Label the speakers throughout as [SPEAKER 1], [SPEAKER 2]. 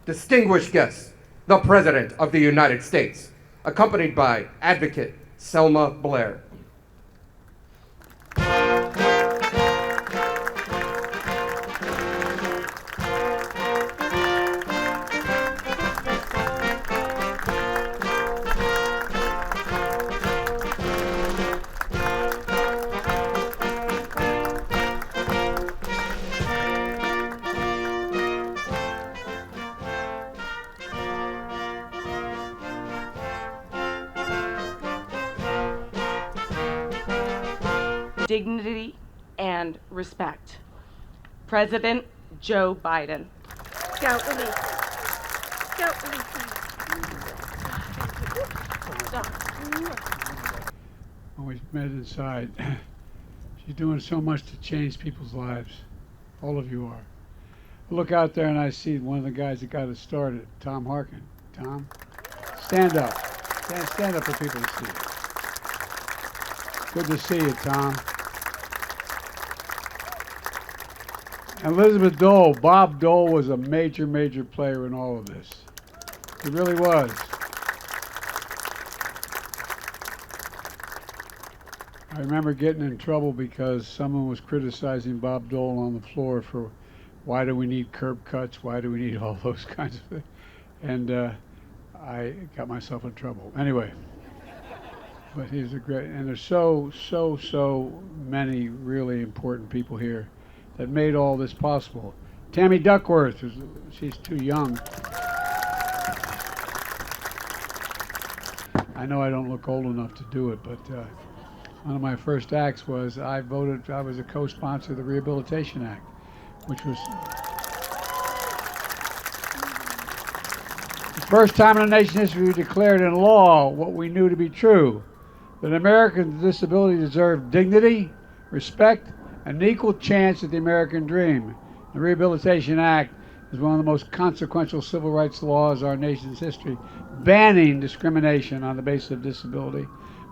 [SPEAKER 1] distinguished guests, the President of the United States, accompanied by Advocate Selma Blair.
[SPEAKER 2] Dignity and respect. President Joe Biden.
[SPEAKER 3] Go, Elise. Go, Elise.
[SPEAKER 4] When we met inside, she's doing so much to change people's lives. All of you are. I look out there and I see one of the guys that got it started, Tom Harkin. Tom, stand up. Stand up for people to see you. Good to see you, Tom. Elizabeth Dole, Bob Dole was a major player in all of this. He really was. I remember getting in trouble because someone was criticizing Bob Dole on the floor for why do we need curb cuts, why do we need all those kinds of things. And I got myself in trouble. Anyway, but he's a great, and there's so many really important people here that made all this possible. Tammy Duckworth, she's too young. I know I don't look old enough to do it, but one of my first acts was I was a co-sponsor of the Rehabilitation Act, which was the first time in the nation's history we declared in law what we knew to be true, that Americans with disability deserve dignity, respect, an equal chance at the American dream. The Rehabilitation Act is one of the most consequential civil rights laws in our nation's history, banning discrimination on the basis of disability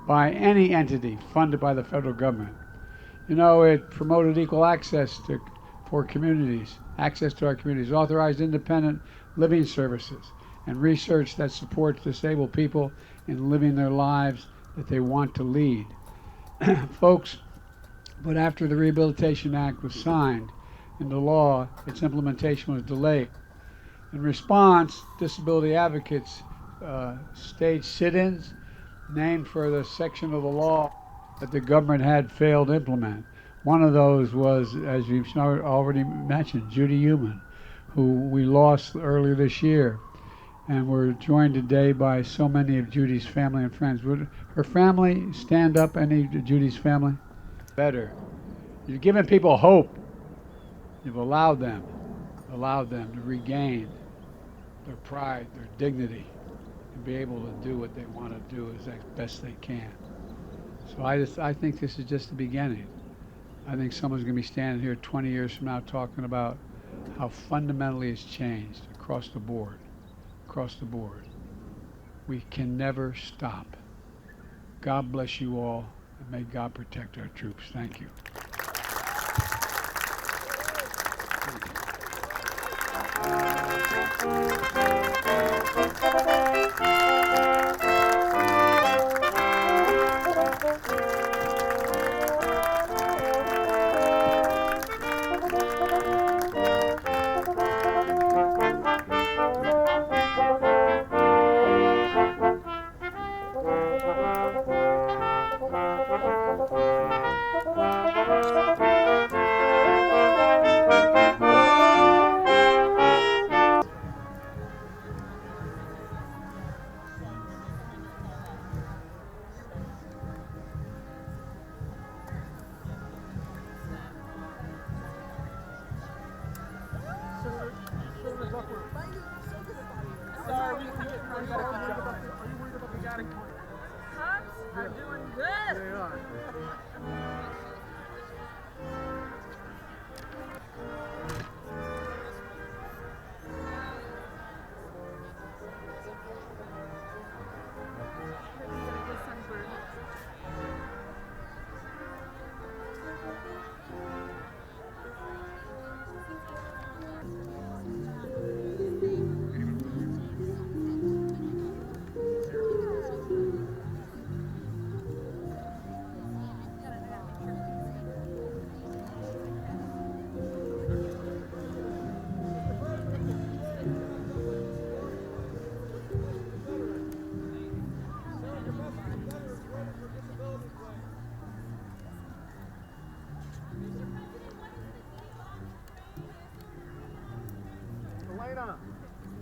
[SPEAKER 4] by any entity funded by the federal government. You know, it promoted equal access for communities, access to our communities, authorized independent living services, and research that supports disabled people in living their lives that they want to lead. Folks, but after the Rehabilitation Act was signed into law, its implementation was delayed. In response, disability advocates staged sit-ins named for the section of the law that the government had failed to implement. One of those was, as you've already mentioned, Judy Heumann, who we lost earlier this year. And we're joined today by so many of Judy's family and friends. Would her family stand up, any of Judy's family? Better. You've given people hope. You've allowed them to regain their pride, their dignity, and be able to do what they want to do as best they can. So I think this is just the beginning. I think someone's going to be standing here 20 years from now talking about how fundamentally it's changed across the board. Across the board. We can never stop. God bless you all, and may God protect our troops. Thank you.
[SPEAKER 3] I'm doing good.
[SPEAKER 4] They are.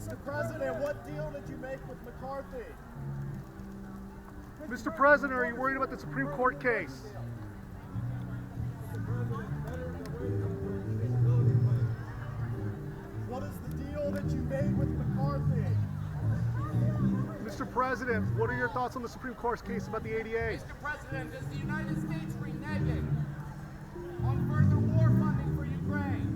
[SPEAKER 5] Mr. President, what deal did you make with McCarthy?
[SPEAKER 6] Mr. President, are you worried about the Supreme Court case?
[SPEAKER 5] What is the deal that you made with McCarthy?
[SPEAKER 6] Mr. President, what are your thoughts on the Supreme Court's case about the ADA?
[SPEAKER 7] Mr. President, does the United States renege on further war funding for Ukraine?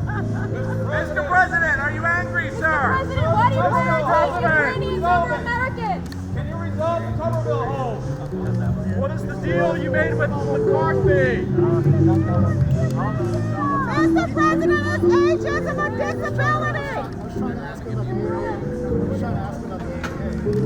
[SPEAKER 7] Mr. President, are you angry, sir?
[SPEAKER 3] President, why do you prioritize Ukrainians over Americans?
[SPEAKER 6] Can you resolve the Tuberville hold? What is the deal you made with McCarthy?
[SPEAKER 3] Mr. President, it's ageism a disability.
[SPEAKER 5] I was trying to ask him about the ADA.